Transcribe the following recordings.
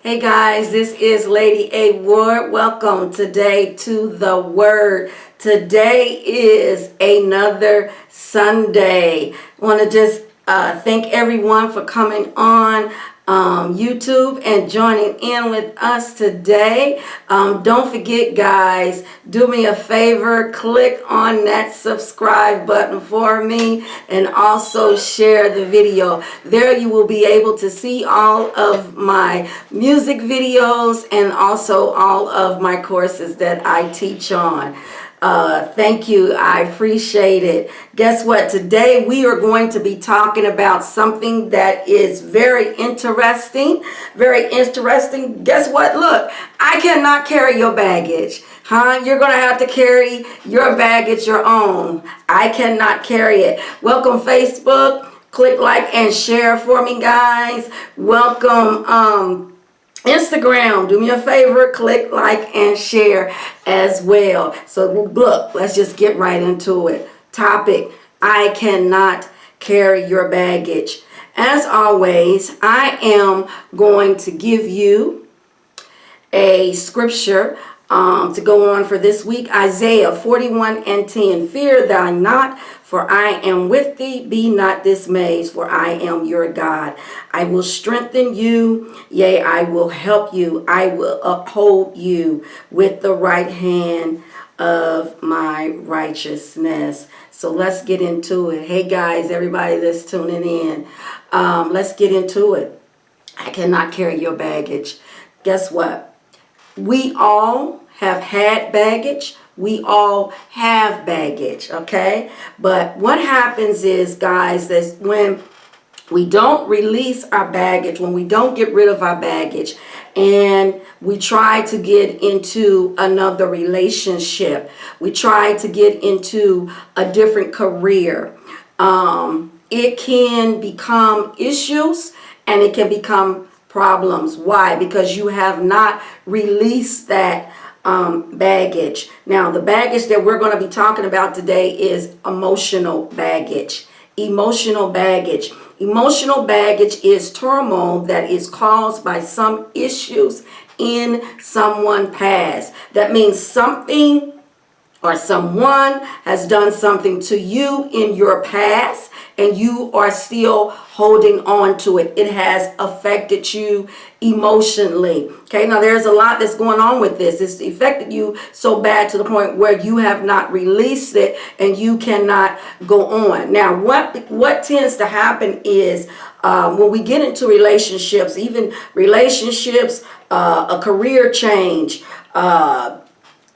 Hey guys, this is Lady A Ward. Welcome today to the Word. Today is another Sunday. I want to just thank everyone for coming on YouTube and joining in with us today. Don't forget, guys, do me a favor, click on that subscribe button for me and also share the video. There you will be able to see all of my music videos and also all of my courses that I teach on. Thank you. I appreciate it. Guess what? Today we are going to be talking about something that is very interesting. Very interesting. Guess what? Look, I cannot carry your baggage. You're going to have to carry your baggage your own. I cannot carry it. Welcome, Facebook. Click like and share for me, guys. Welcome, Instagram, do me a favor, click like and share as well. So look, let's just get right into it. Topic, I cannot carry your baggage. As always, I am going to give you a scripture to go on for this week. Isaiah 41:10. Fear thou not, for I am with thee. Be not dismayed, for I am your God. I will strengthen you. Yea, I will help you. I will uphold you with the right hand of my righteousness. So let's get into it. Hey guys, everybody that's tuning in, let's get into it. I cannot carry your baggage. Guess what? We all have had baggage. We all have baggage, okay? But what happens is, guys, that when we don't release our baggage, when we don't get rid of our baggage, and we try to get into another relationship, we try to get into a different career, it can become issues and it can become problems. Why? Because you have not released that baggage. Now, the baggage that we're going to be talking about today is emotional baggage. Emotional baggage. Emotional baggage is turmoil that is caused by some issues in someone's past. That means something or someone has done something to you in your past and you are still holding on to it. It has affected you emotionally. Okay, now there's a lot that's going on with this. It's affected you so bad to the point where you have not released it and you cannot go on. Now, what tends to happen is when we get into relationships, even relationships, a career change,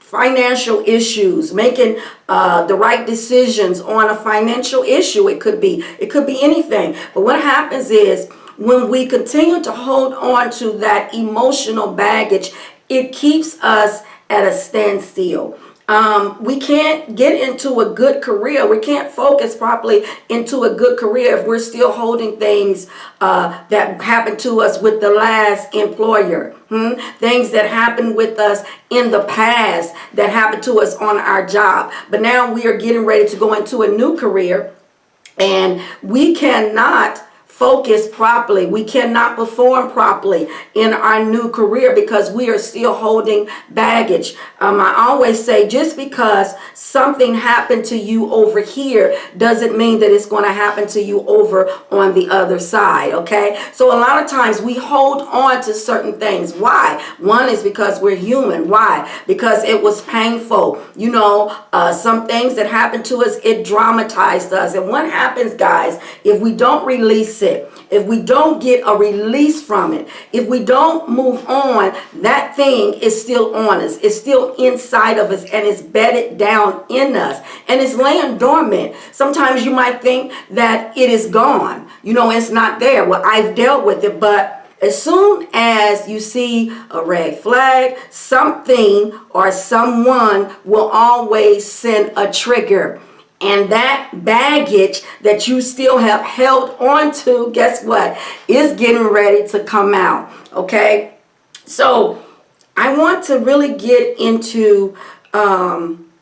financial issues, making the right decisions on a financial issue. It could be anything. But what happens is when we continue to hold on to that emotional baggage, it keeps us at a standstill. We can't get into a good career. We can't focus properly into a good career if we're still holding things that happened to us with the last employer. Things that happened with us in the past that happened to us on our job. But now we are getting ready to go into a new career and we cannot focus properly. We cannot perform properly in our new career because we are still holding baggage. I always say just because something happened to you over here doesn't mean that it's going to happen to you over on the other side, okay? So a lot of times we hold on to certain things. Why? One is because we're human. Why? Because it was painful. You know, some things that happened to us, it dramatized us. And what happens, guys, if we don't release it, if we don't get a release from it, if we don't move on, that thing is still on us. It's still inside of us and it's bedded down in us and it's laying dormant. Sometimes you might think that it is gone. You know, it's not there. Well, I've dealt with it, but as soon as you see a red flag, something or someone will always send a trigger. And that baggage that you still have held on to, guess what? Is getting ready to come out. Okay? So I want to really get into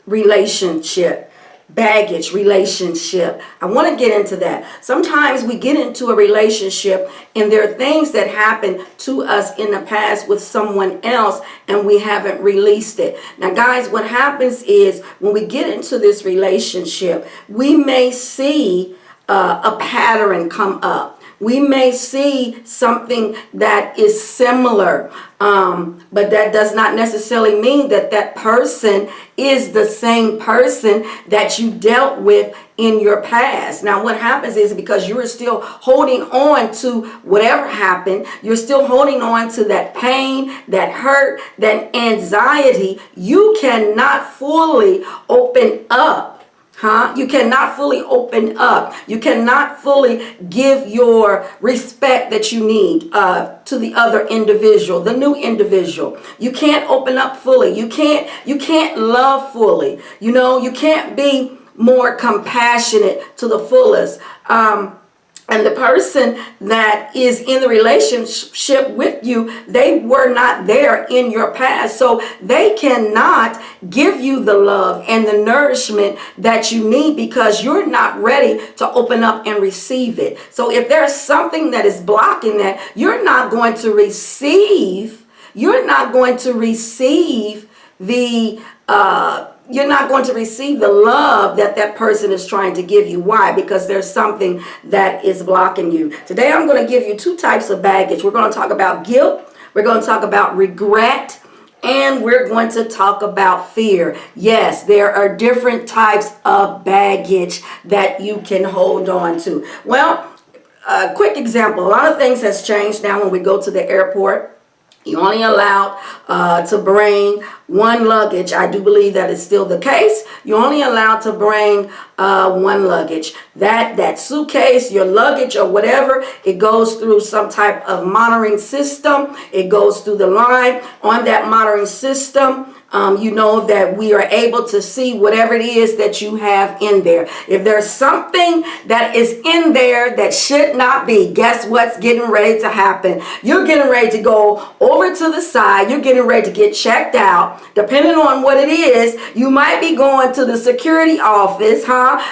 relationship. baggage relationship. I want to get into that. Sometimes we get into a relationship and there are things that happen to us in the past with someone else and we haven't released it. Now, guys, what happens is when we get into this relationship, we may see a pattern come up. We may see something that is similar, but that does not necessarily mean that that person is the same person that you dealt with in your past. Now, what happens is because you're still holding on to whatever happened, you're still holding on to that pain, that hurt, that anxiety, you cannot fully open up. You cannot fully open up. You cannot fully give your respect that you need to the other individual, the new individual. You can't open up fully. You can't love fully. You know, you can't be more compassionate to the fullest. And the person that is in the relationship with you, they were not there in your past. So they cannot give you the love and the nourishment that you need because you're not ready to open up and receive it. So if there's something that is blocking that, you're not going to receive the you're not going to receive the love that that person is trying to give you. Why? Because there's something that is blocking you. Today, I'm going to give you two types of baggage. We're going to talk about guilt. We're going to talk about regret. And we're going to talk about fear. Yes, there are different types of baggage that you can hold on to. Well, a quick example. A lot of things has changed now when we go to the airport. You're only allowed to bring one luggage. I do believe that is still the case. You're only allowed to bring one luggage. That suitcase, your luggage or whatever, it goes through some type of monitoring system. It goes through the line. On that monitoring system, you know that we are able to see whatever it is that you have in there. If there's something that is in there that should not be, guess what's getting ready to happen? You're getting ready to go over to the side. You're getting ready to get checked out. Depending on what it is, you might be going to the security office,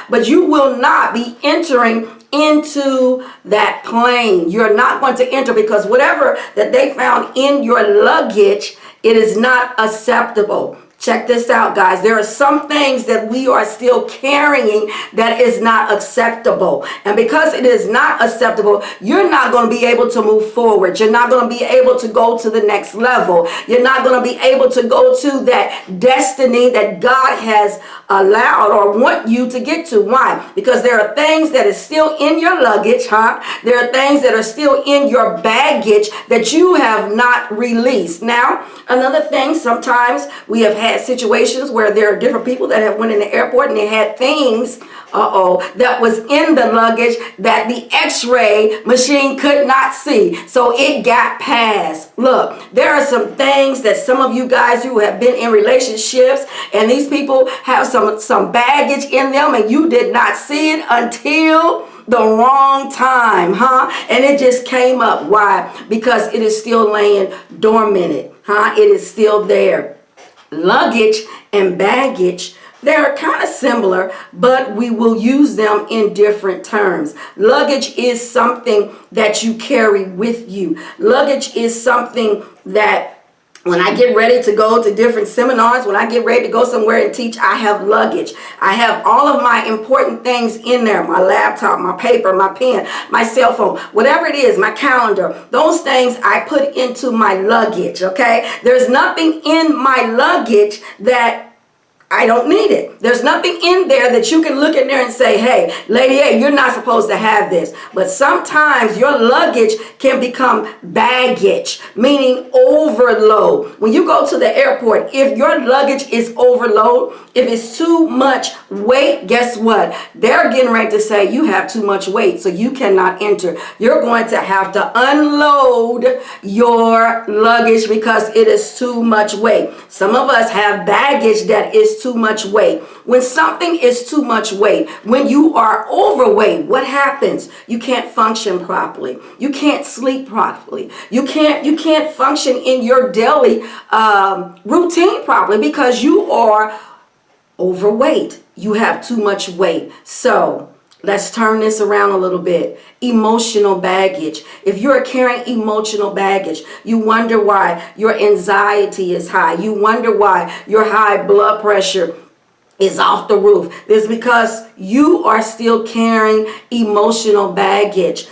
but you will not be entering into that plane. You're not going to enter because whatever that they found in your luggage, it is not acceptable. Check this out, guys. There are some things that we are still carrying that is not acceptable. And because it is not acceptable, you're not going to be able to move forward. You're not going to be able to go to the next level. You're not going to be able to go to that destiny that God has allowed or want you to get to. Why? Because there are things that is still in your luggage, There are things that are still in your baggage that you have not released. Now, another thing, sometimes we have had situations where there are different people that have went in the airport and they had things that was in the luggage that the x-ray machine could not see, so it got passed. Look, there are some things that some of you guys who have been in relationships and these people have some baggage in them and you did not see it until the wrong time, and it just came up. Why? Because it is still laying dormant, it is still there. Luggage and baggage, they're kind of similar, but we will use them in different terms. Luggage is something that you carry with you. Luggage is something that when I get ready to go to different seminars, when I get ready to go somewhere and teach, I have luggage. I have all of my important things in there. My laptop, my paper, my pen, my cell phone, whatever it is, my calendar. Those things I put into my luggage, okay? There's nothing in my luggage that I don't need it. There's nothing in there that you can look in there and say, hey, Lady A, you're not supposed to have this. But sometimes your luggage can become baggage, meaning overload. When you go to the airport, if your luggage is overload, if it's too much weight, guess what? They're getting ready to say you have too much weight, so you cannot enter. You're going to have to unload your luggage because it is too much weight. Some of us have baggage that is too much weight. When something is too much weight, when you are overweight, what happens? You can't function properly. You can't sleep properly. You can't function in your daily routine properly because you are overweight. You have too much weight. So let's turn this around a little bit. Emotional baggage. If you're carrying emotional baggage, you wonder why your anxiety is high. You wonder why your high blood pressure is off the roof. It's because you are still carrying emotional baggage.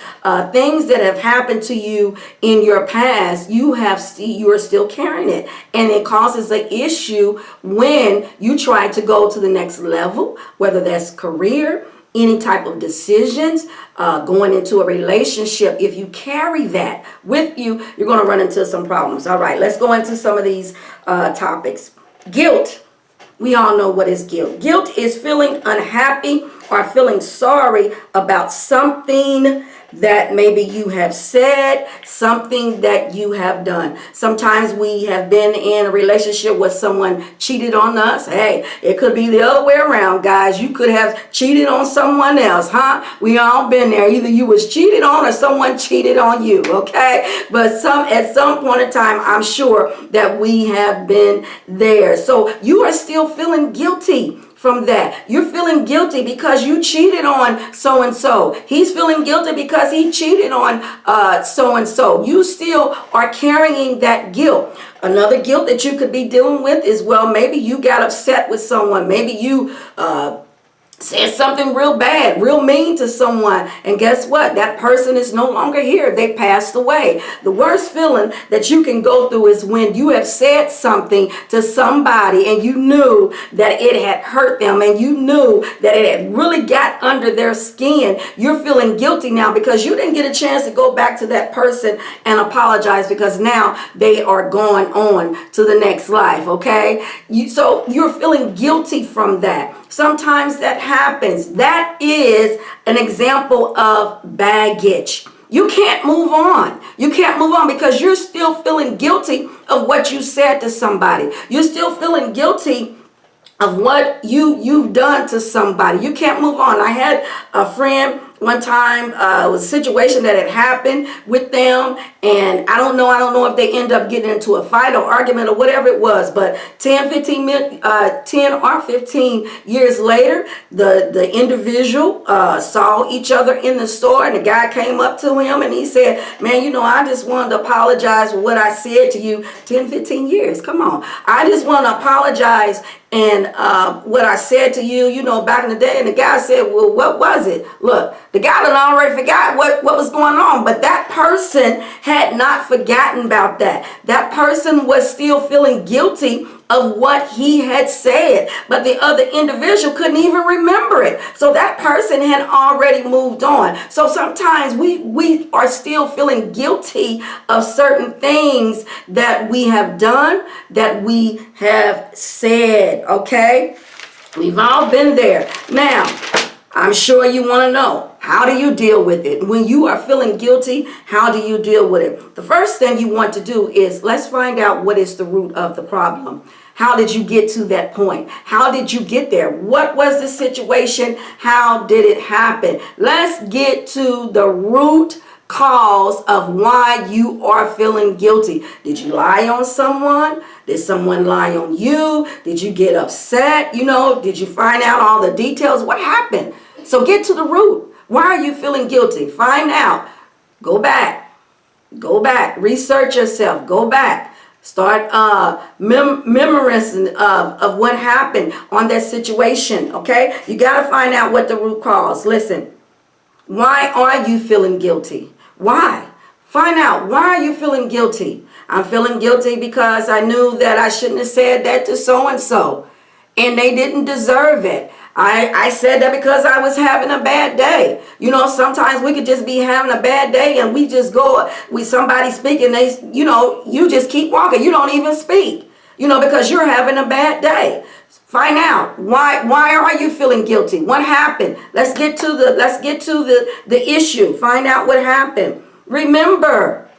Things that have happened to you in your past, you are still carrying it, and it causes an issue when you try to go to the next level, whether that's career, any type of decisions, going into a relationship. If you carry that with you, you're going to run into some problems. All right, let's go into some of these topics. Guilt. We all know what is guilt. Guilt is feeling unhappy or feeling sorry about something that maybe you have said, something that you have done. Sometimes we have been in a relationship where someone cheated on us. Hey, it could be the other way around, guys. You could have cheated on someone else, huh? We all been there. Either you was cheated on or someone cheated on you, okay? But at some point in time, I'm sure that we have been there. So you are still feeling guilty from that. You're feeling guilty because you cheated on so-and-so. He's feeling guilty because he cheated on so-and-so. You still are carrying that guilt. Another guilt that you could be dealing with is, well, maybe you got upset with someone. Maybe you said something real bad, real mean to someone, and guess what? That person is no longer here. They passed away. The worst feeling that you can go through is when you have said something to somebody and you knew that it had hurt them and you knew that it had really got under their skin. You're feeling guilty now because you didn't get a chance to go back to that person and apologize, because now they are going on to the next life, okay? So you're feeling guilty from that. Sometimes that happens. That is an example of baggage. You can't move on. You can't move on because you're still feeling guilty of what you said to somebody. You're still feeling guilty of what you've done to somebody. You can't move on. I had a friend one time, it was a situation that had happened with them, and I don't know if they end up getting into a fight or argument or whatever it was, but 10 or 15 years later, the individual saw each other in the store, and the guy came up to him and he said, man, I just wanted to apologize for what I said to you 10, 15 years. Come on. I just want to apologize and what I said to you, back in the day. And the guy said, well, what was it? Look, the guy had already forgot what was going on, but that person had not forgotten about that. That person was still feeling guilty of what he had said, but the other individual couldn't even remember it. So that person had already moved on. So sometimes we are still feeling guilty of certain things that we have done, that we have said, okay? We've all been there. Now, I'm sure you want to know, how do you deal with it? When you are feeling guilty, how do you deal with it? The first thing you want to do is, let's find out what is the root of the problem. How did you get to that point? How did you get there? What was the situation? How did it happen? Let's get to the root cause of why you are feeling guilty. Did you lie on someone? Did someone lie on you? Did you get upset? Did you find out all the details? What happened? So get to the root. Why are you feeling guilty? Find out. Go back. Research yourself. Go back. Start memorizing of what happened on that situation, okay? You got to find out what the root cause. Listen, why are you feeling guilty? Why? Find out, why are you feeling guilty? I'm feeling guilty because I knew that I shouldn't have said that to so-and-so, and they didn't deserve it. I said that because I was having a bad day. Sometimes we could just be having a bad day and we just go with somebody speaking, you just keep walking. You don't even speak, because you're having a bad day. Find out why are you feeling guilty? What happened? Let's get to the issue. Find out what happened. Remember,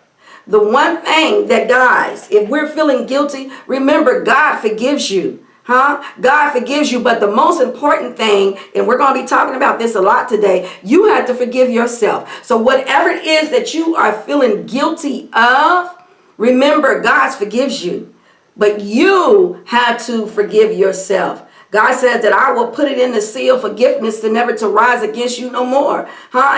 the one thing that, guys, if we're feeling guilty, remember, God forgives you. God forgives you, but the most important thing, and we're going to be talking about this a lot today, you have to forgive yourself. So whatever it is that you are feeling guilty of, remember, God forgives you, but you have to forgive yourself. God said that I will put it in the seal of forgiveness to never to rise against you no more.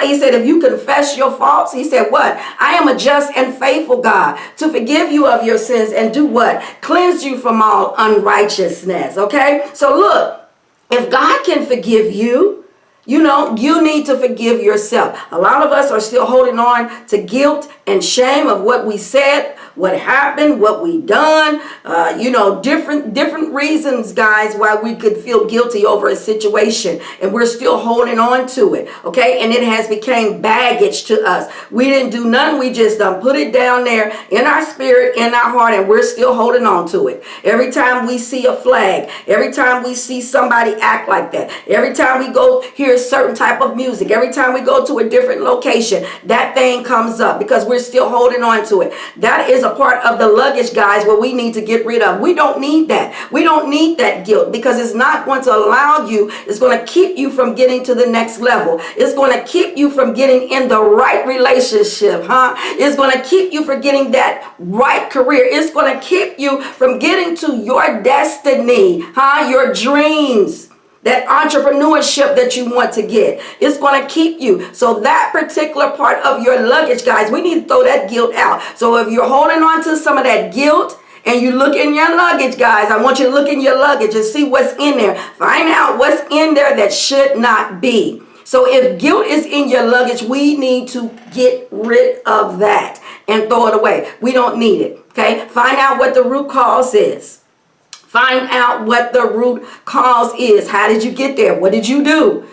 He said, if you confess your faults, he said what? I am a just and faithful God to forgive you of your sins and do what? Cleanse you from all unrighteousness. Okay? So look, if God can forgive you, you need to forgive yourself. A lot of us are still holding on to guilt and shame of what we said, what happened, what we done, different reasons, guys, why we could feel guilty over a situation, and we're still holding on to it, okay? And it has become baggage to us. We didn't do nothing. We just put it down there in our spirit, in our heart, and we're still holding on to it. Every time we see a flag, every time we see somebody act like that, every time we go hear a certain type of music, every time we go to a different location, that thing comes up because we're still holding on to it. That is a part of the luggage, guys, where we need to get rid of. We don't need that. We don't need that guilt because it's not going to allow you. It's going to keep you from getting to the next level. It's going to keep you from getting in the right relationship, It's going to keep you from getting that right career. It's going to keep you from getting to your destiny, your dreams. That entrepreneurship that you want to get. It's going to keep you. So that particular part of your luggage, guys, we need to throw that guilt out. So if you're holding on to some of that guilt and you look in your luggage, guys, I want you to look in your luggage and see what's in there. Find out what's in there that should not be. So if guilt is in your luggage, we need to get rid of that and throw it away. We don't need it. Okay? Find out what the root cause is. Find out what the root cause is. How did you get there? What did you do?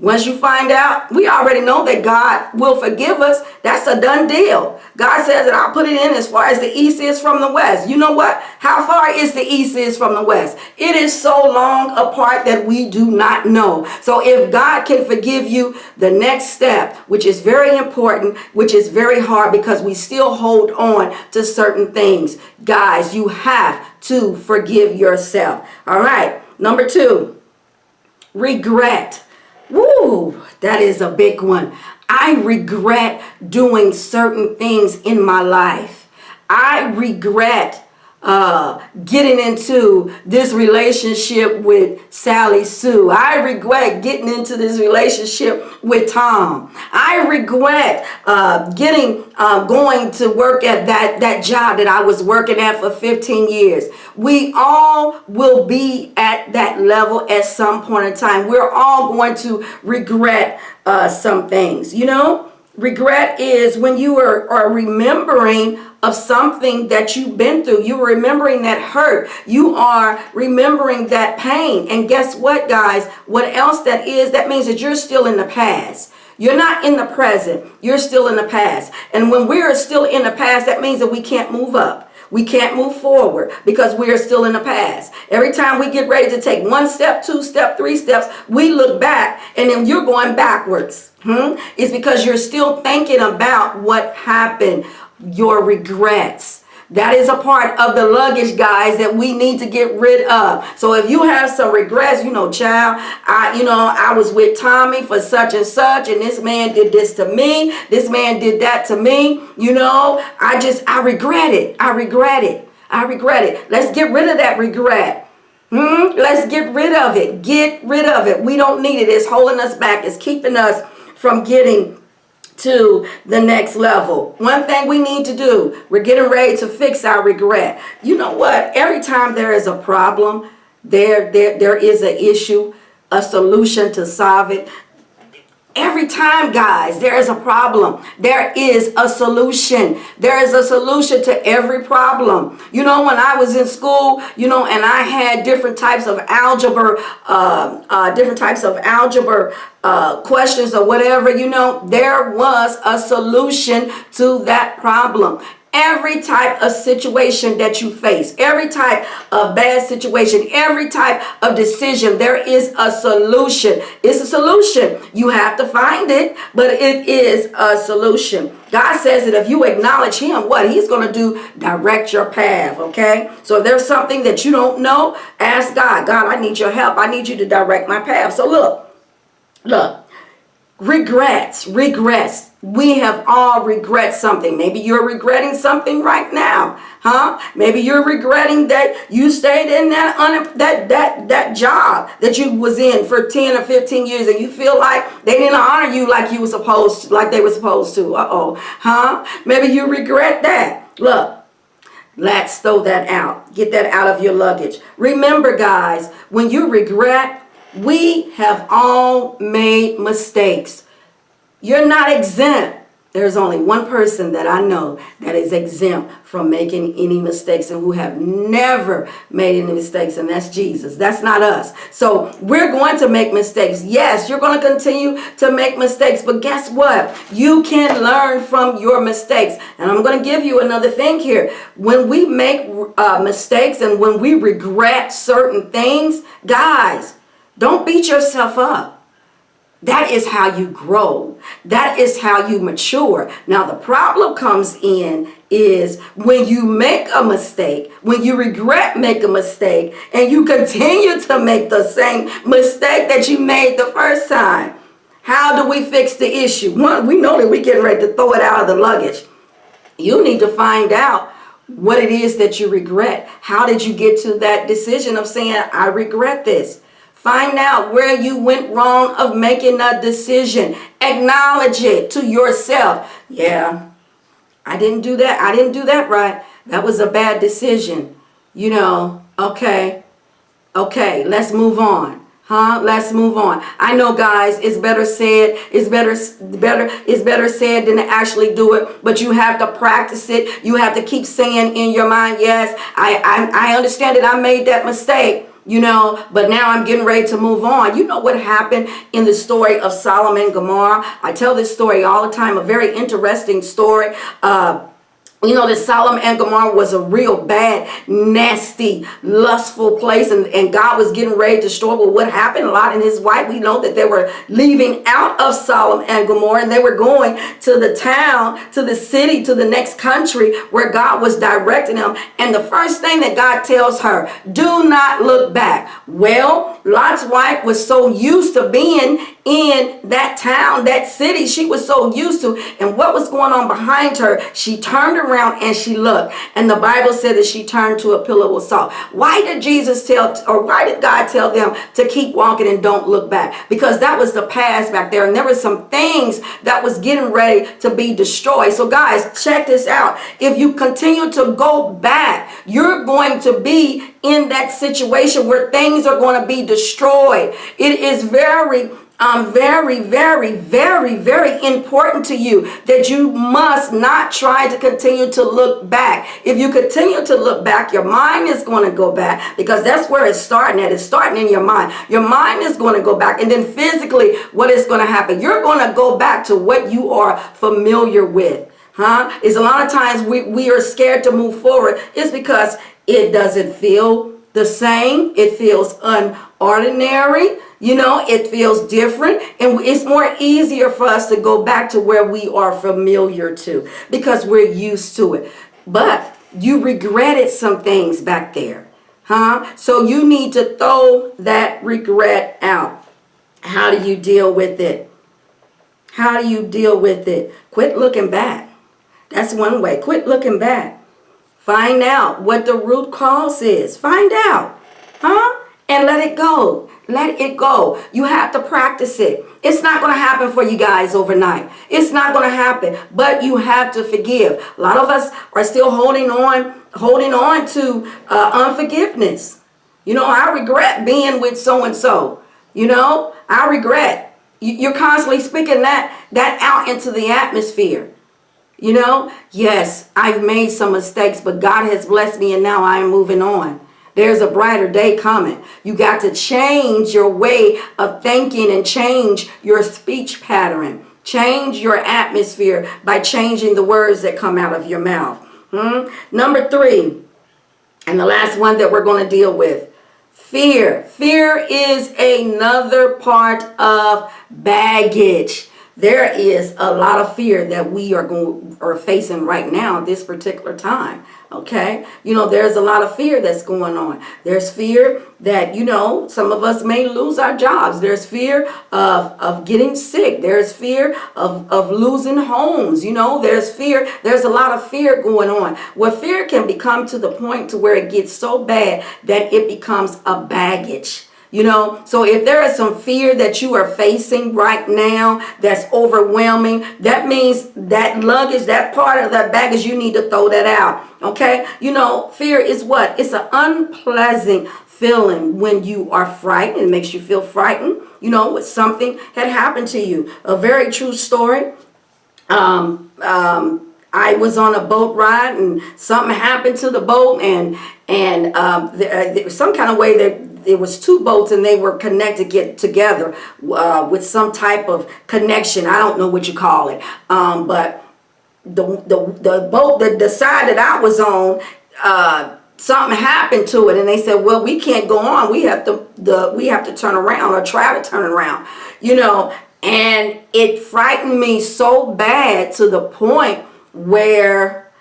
Once you find out, we already know that God will forgive us. That's a done deal. God says that I'll put it in as far as the east is from the west. You know what? How far is the east is from the west? It is so long apart that we do not know. So if God can forgive you, the next step, which is very important, which is very hard because we still hold on to certain things. Guys, you have to forgive yourself. All right. Number 2, regret. Woo, that is a big one. I regret doing certain things in my life. I regret getting into this relationship with Sally Sue. I regret getting into this relationship with Tom. I regret going to work at that job that I was working at for 15 years. We all will be at that level at some point in time. We're all going to regret some things. Regret is when you are remembering of something that you've been through. You're remembering that hurt. You are remembering that pain. And guess what, guys? What else that is? That means that you're still in the past. You're not in the present. You're still in the past. And when we're still in the past, that means that we can't move up. We can't move forward because we are still in the past. Every time we get ready to take 1 step, 2 steps, 3 steps, we look back and then you're going backwards. It's because you're still thinking about what happened, your regrets. That is a part of the luggage, guys, that we need to get rid of. So if you have some regrets, child, I was with Tommy for such and such, and this man did this to me. This man did that to me. I regret it. I regret it. I regret it. Let's get rid of that regret. Let's get rid of it. Get rid of it. We don't need it. It's holding us back. It's keeping us from getting to the next level. One thing we need to do, we're getting ready to fix our regret. You know what? Every time there is a problem, there is an issue, a solution to solve it. Every time, guys, there is a problem, there is a solution. There is a solution to every problem. When I was in school, and I had different types of algebra, questions or whatever, there was a solution to that problem. Every type of situation that you face, every type of bad situation, every type of decision, there is a solution. It's a solution. You have to find it, but it is a solution. God says that if you acknowledge him, what he's going to do, direct your path, okay? So if there's something that you don't know, ask God. God, I need your help. I need you to direct my path. So look, regrets. We have all regret something. Maybe you're regretting something right now, huh? Maybe you're regretting that you stayed in that job that you was in for 10 or 15 years, and you feel like they didn't honor you like they were supposed to. Huh? Maybe you regret that. Look, let's throw that out. Get that out of your luggage. Remember, guys, when you regret, we have all made mistakes. You're not exempt. There's only one person that I know that is exempt from making any mistakes and who have never made any mistakes, and that's Jesus. That's not us. So we're going to make mistakes. Yes, you're going to continue to make mistakes, but guess what? You can learn from your mistakes. And I'm going to give you another thing here. When we make mistakes and when we regret certain things, guys, don't beat yourself up. That is how you grow. That is how you mature. Now, the problem comes in is when you make a mistake, when you regret make a mistake, and you continue to make the same mistake that you made the first time. How do we fix the issue? One, we know that we're getting ready to throw it out of the luggage. You need to find out what it is that you regret. How did you get to that decision of saying, I regret this? Find out where you went wrong of making a decision. Acknowledge it to yourself. Yeah, I didn't do that. I didn't do that right. That was a bad decision. You know, okay, let's move on. Let's move on. I know, guys, it's better said. It's better said than to actually do it. But you have to practice it. You have to keep saying in your mind, yes, I understand that I made that mistake. You know, but now I'm getting ready to move on. You know what happened in the story of Sodom and Gomorrah? I tell this story all the time, a very interesting story. You know that Sodom and Gomorrah was a real bad, nasty, lustful place, and God was getting ready to destroy. Well, what happened? Lot and his wife, we know that they were leaving out of Sodom and Gomorrah, and they were going to the town, to the city, to the next country where God was directing them. And the first thing that God tells her, do not look back. Well, Lot's wife was so used to being in that town, that city, she was so used to, and what was going on behind her, she turned around and she looked, and the Bible said that she turned to a pillar of salt. Why did why did God tell them to keep walking and don't look back? Because that was the past back there, and there were some things that was getting ready to be destroyed. So guys, check this out. If you continue to go back, you're going to be in that situation where things are going to be destroyed. It is very, very important to you that you must not try to continue to look back. If you continue to look back, your mind is going to go back, because that's where it's starting at. It's starting in your mind. Your mind is going to go back, and then physically, what is going to happen? You're going to go back to what you are familiar with. Is a lot of times we are scared to move forward. It's because it doesn't feel the same. It feels unordinary. You know, it feels different, and it's more easier for us to go back to where we are familiar to, because we're used to it. But you regretted some things back there, so you need to throw that regret out. How do you deal with it? How do you deal with it? Quit looking back. That's one way. Quit looking back. Find out what the root cause is. Find out, and let it go. Let it go. You have to practice it. It's not going to happen for you guys overnight. It's not going to happen, but you have to forgive. A lot of us are still holding on to unforgiveness. You know, I regret being with so-and-so. You know, I regret. You're constantly speaking that out into the atmosphere. You know, yes, I've made some mistakes, but God has blessed me, and now I'm moving on. There's a brighter day coming. You got to change your way of thinking and change your speech pattern. Change your atmosphere by changing the words that come out of your mouth. Number 3, and the last one that we're going to deal with, fear. Fear is another part of baggage. there is a lot of fear that we are facing right now at this particular time. Okay, there's a lot of fear that's going on. There's fear that some of us may lose our jobs. There's fear of getting sick. There's fear of losing homes. There's a lot of fear going on. Where fear can become to the point to where it gets so bad that it becomes a baggage. So if there is some fear that you are facing right now that's overwhelming, that means that luggage, that part of that baggage, you need to throw that out. Okay? Fear is what? It's an unpleasant feeling when you are frightened. It makes you feel frightened, when something had happened to you. A very true story. I was on a boat ride and something happened to the boat, and there was some kind of way that it was two boats and they were connected together with some type of connection. I don't know what you call it, but the boat, the side that I was on, something happened to it, and they said, well, we can't go on. We have to turn around, or try to turn around. And it frightened me so bad to the point where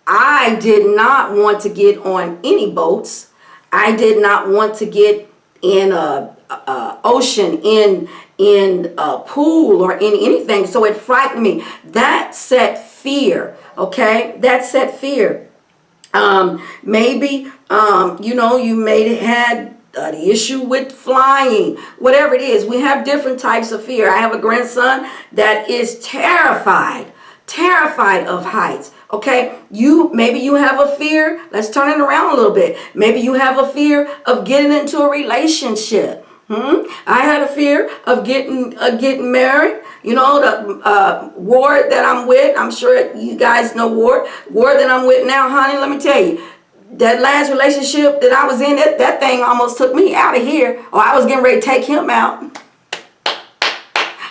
I did not want to get on any boats. I did not want to get in a ocean, in a pool, or in anything. So it frightened me. That set fear. Okay, that set fear. Maybe you may have had the issue with flying, whatever it is. We have different types of fear. I have a grandson that is terrified of heights. Okay, maybe you have a fear. Let's turn it around a little bit. Maybe you have a fear of getting into a relationship. I had a fear of getting married. The Ward that I'm with, I'm sure you guys know Ward that I'm with now, honey. Let me tell you, that last relationship that I was in, that thing almost took me out of here. Or I was getting ready to take him out.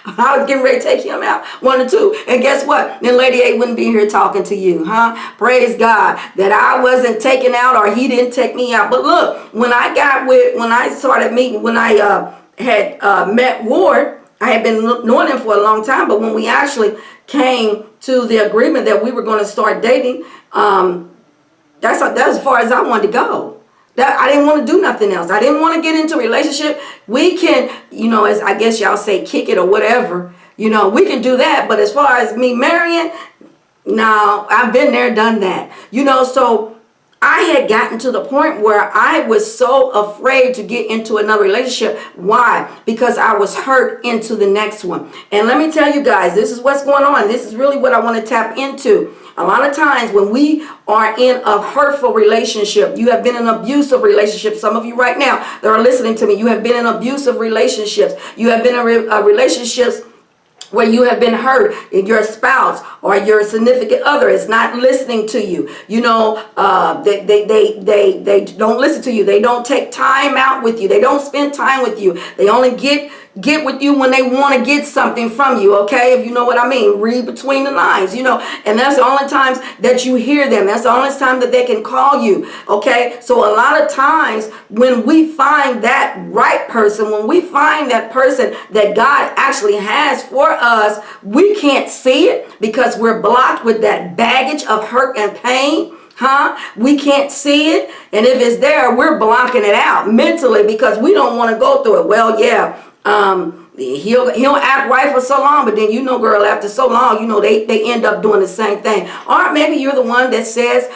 I was getting ready to take him out, one or two. And guess what? Then Lady A wouldn't be here talking to you, huh? Praise God that I wasn't taken out, or he didn't take me out. But look, when I had met Ward, I had been knowing him for a long time. But when we actually came to the agreement that we were going to start dating, that's as far as I wanted to go. I didn't want to do nothing else. I didn't want to get into a relationship. We can, as I guess y'all say, kick it or whatever. We can do that. But as far as me marrying, no, I've been there, done that. So I had gotten to the point where I was so afraid to get into another relationship. Why? Because I was hurt into the next one. And let me tell you guys, this is what's going on. This is really what I want to tap into. A lot of times when we are in a hurtful relationship, you have been in an abusive relationship. Some of you right now that are listening to me, you have been in abusive relationships. You have been in relationships where you have been hurt, and your spouse or your significant other is not listening to you. They don't listen to you. They don't take time out with you. They don't spend time with you. They only get with you when they want to get something from you, okay? If you know what I mean. Read between the lines, and that's the only times that you hear them. That's the only time that they can call you, okay? So a lot of times when we find that right person, when we find that person that God actually has for us, we can't see it because we're blocked with that baggage of hurt and pain. We can't see it. And if it's there, we're blocking it out mentally because we don't want to go through it. Well, yeah. He'll act right for so long, but then girl, after so long, they end up doing the same thing. Or maybe you're the one that says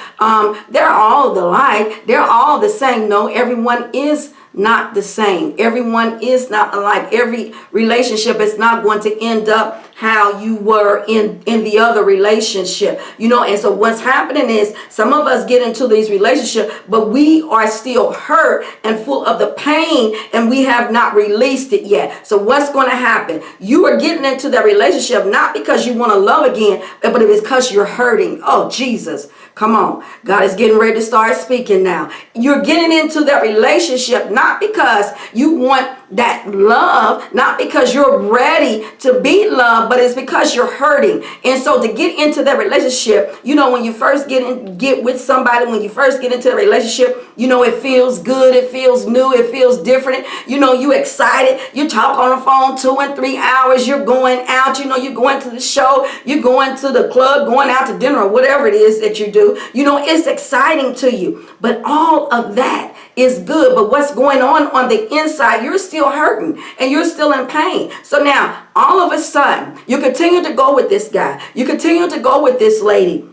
they're all alike, they're all the same. No, everyone is not the same. Everyone is not alike. Every relationship is not going to end up how you were in the other relationship. And so what's happening is some of us get into these relationships, but we are still hurt and full of the pain, and we have not released it yet. So what's going to happen? You are getting into that relationship not because you want to love again, but it is because you're hurting. Oh, Jesus. Come on. God is getting ready to start speaking now. You're getting into that relationship not because you want that love, not because you're ready to be loved, but it's because you're hurting. And so to get into that relationship, you know, when you first get with somebody, when you first get into a relationship, you know, it feels good, it feels new, it feels different. You know, you excited, you talk on the phone 2 and 3 hours, you're going out, you know, you're going to the show, you're going to the club, going out to dinner, or whatever it is that you do. You know, it's exciting to you. But all of that is good. But what's going on the inside, you're still hurting and you're still in pain. So now, all of a sudden, you continue to go with this guy. You continue to go with this lady.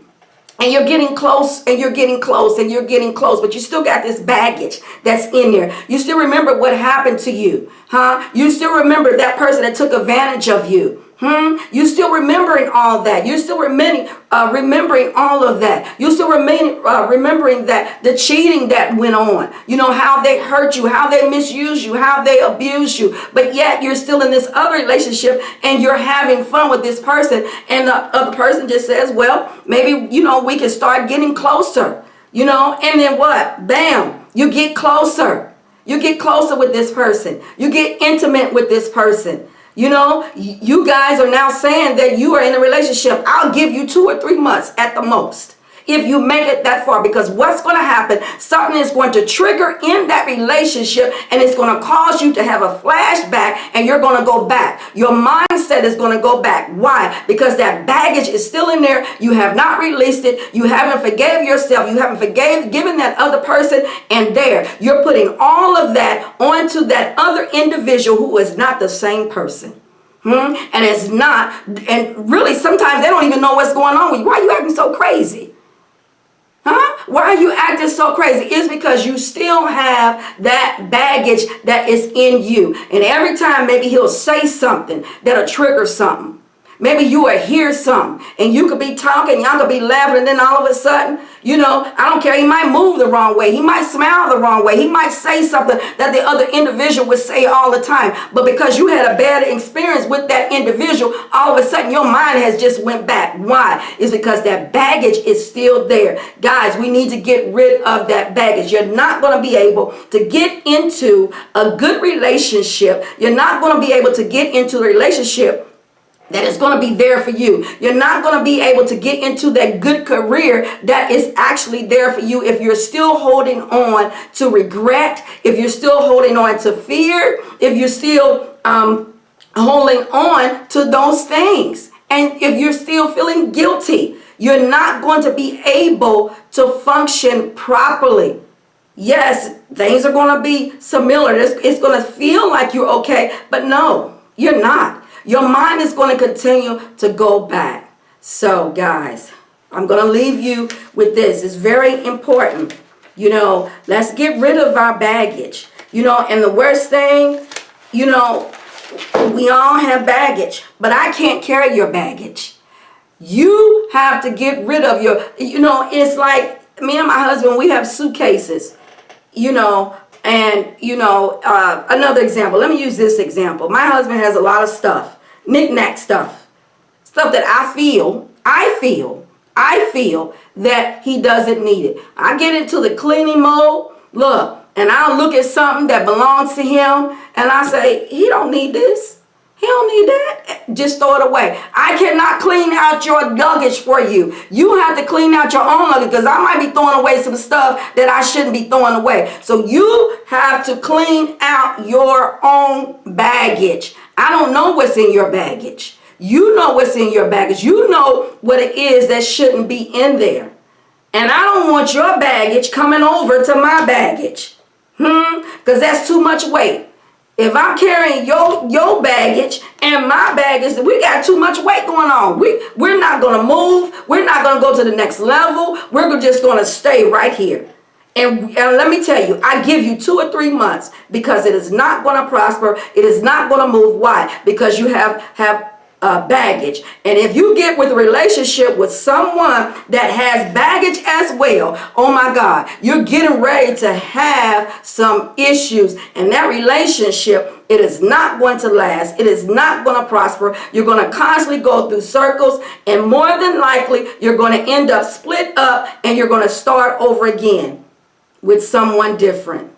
And you're getting close, and you're getting close, and you're getting close, but you still got this baggage that's in there. You still remember what happened to you, huh? You still remember that person that took advantage of you. You still remembering all that. You're still remembering all of that. You still remembering that the cheating that went on. You know, how they hurt you, how they misuse you, how they abuse you. But yet you're still in this other relationship and you're having fun with this person. And the other person just says, well, maybe, you know, we can start getting closer. You know, and then what? Bam, you get closer. You get closer with this person. You get intimate with this person. You know, you guys are now saying that you are in a relationship. I'll give you 2 or 3 months at the most, if you make it that far, because what's going to happen, something is going to trigger in that relationship, and it's going to cause you to have a flashback, and you're going to go back. Your mindset is going to go back. Why? Because that baggage is still in there. You have not released it. You haven't forgave yourself. You haven't given that other person, and there you're putting all of that onto that other individual who is not the same person. And it's not, and really sometimes they don't even know what's going on with you. Why are you acting so crazy? Why are you acting so crazy? It's because you still have that baggage that is in you. And every time maybe he'll say something that'll trigger something. Maybe you will hear something and you could be talking, y'all could be laughing, and then all of a sudden, you know, I don't care, he might move the wrong way. He might smile the wrong way. He might say something that the other individual would say all the time. But because you had a bad experience with that individual, all of a sudden your mind has just went back. Why? It's because that baggage is still there. Guys, we need to get rid of that baggage. You're not going to be able to get into a good relationship. You're not going to be able to get into a relationship that is going to be there for you. You're not going to be able to get into that good career that is actually there for you if you're still holding on to regret, if you're still holding on to fear, if you're still holding on to those things, and if you're still feeling guilty. You're not going to be able to function properly. Yes, things are going to be similar. It's going to feel like you're okay, but no, you're not. Your mind is going to continue to go back. So, guys, I'm going to leave you with this. It's very important. You know, let's get rid of our baggage. You know, and the worst thing, you know, we all have baggage, but I can't carry your baggage. You have to get rid of your, you know, it's like me and my husband, we have suitcases, you know. And, you know, another example, let me use this example. My husband has a lot of stuff, knick-knack stuff that I feel that he doesn't need it. I get into the cleaning mode, look, and I'll look at something that belongs to him, and I say, he don't need this. He don't need that. Just throw it away. I cannot clean out your luggage for you. You have to clean out your own luggage, because I might be throwing away some stuff that I shouldn't be throwing away. So you have to clean out your own baggage. I don't know what's in your baggage. You know what's in your baggage. You know what it is that shouldn't be in there. And I don't want your baggage coming over to my baggage. Because that's too much weight. If I'm carrying your baggage and my baggage, we got too much weight going on. We're not going to move. We're not going to go to the next level. We're just going to stay right here. And let me tell you, I give you 2 or 3 months, because it is not going to prosper. It is not going to move. Why? Because you have baggage. And if you get with a relationship with someone that has baggage as well, oh my God, you're getting ready to have some issues. And that relationship, it is not going to last. It is not going to prosper. You're going to constantly go through circles, and more than likely, you're going to end up split up, and you're going to start over again with someone different.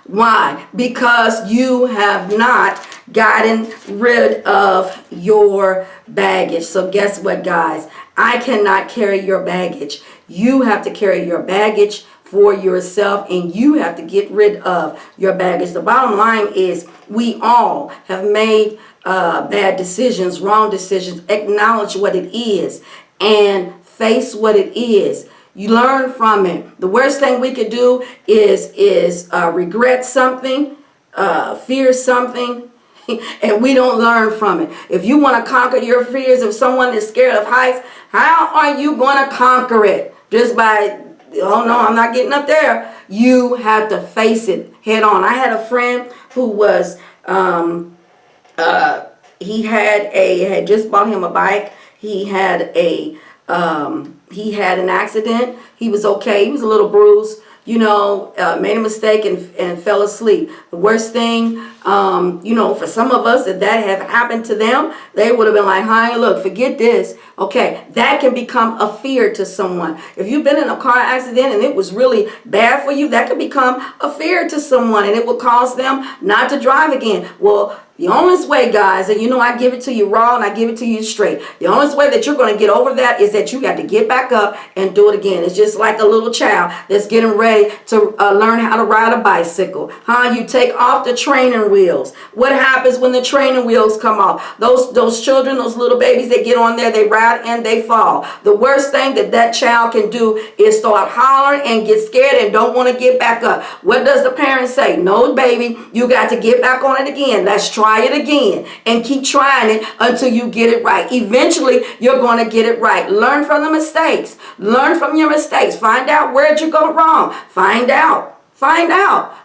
Why? Because you have not gotten rid of your baggage. So guess what, guys? I cannot carry your baggage. You have to carry your baggage for yourself, and you have to get rid of your baggage. The bottom line is we all have made bad decisions, wrong decisions. Acknowledge what it is and face what it is. You learn from it. The worst thing we could do is regret something, fear something, and we don't learn from it. If you want to conquer your fears, if someone is scared of heights, how are you going to conquer it? Just by, oh no, I'm not getting up there. You have to face it head on. I had a friend who was, he had just bought him a bike. He had an accident. He was okay. He was a little bruised, made a mistake and fell asleep. The worst thing, for some of us, if that had happened to them, they would have been like, "Honey, look, forget this." Okay, that can become a fear to someone. If you've been in a car accident and it was really bad for you, that could become a fear to someone, and it will cause them not to drive again. Well, the only way, guys, and I give it to you raw and I give it to you straight. The only way that you're going to get over that is that you got to get back up and do it again. It's just like a little child that's getting ready to learn how to ride a bicycle. You take off the training wheels. What happens when the training wheels come off? Those children, those little babies, they get on there, they ride and they fall. The worst thing that child can do is start hollering and get scared and don't want to get back up. What does the parent say? No, baby, you got to get back on it again. Let's try it again and keep trying it until you get it right. Eventually, you're going to get it right. Learn from the mistakes. Learn from your mistakes. Find out where you go wrong. Find out.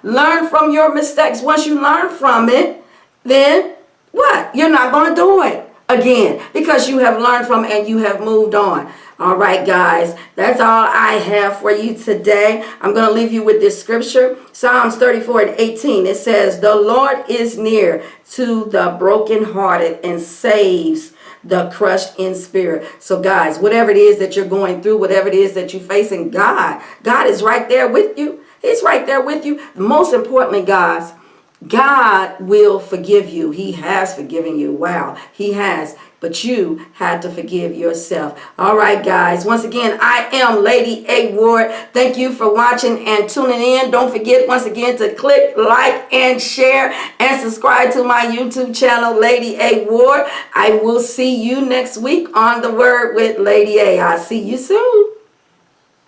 Learn from your mistakes. Once you learn from it, then what? You're not going to do it again because you have learned from it and you have moved on. All right, guys, that's all I have for you today. I'm going to leave you with this scripture, Psalms 34:18. It says, "The Lord is near to the brokenhearted and saves the crushed in spirit." So, guys, whatever it is that you're going through, whatever it is that you're facing, God is right there with you. He's right there with you. Most importantly, guys, God will forgive you. He has forgiven you. Wow, He has. But you had to forgive yourself. All right, guys. Once again, I am Lady A. Ward. Thank you for watching and tuning in. Don't forget, once again, to click, like, and share, and subscribe to my YouTube channel, Lady A. Ward. I will see you next week on The Word with Lady A. I'll see you soon.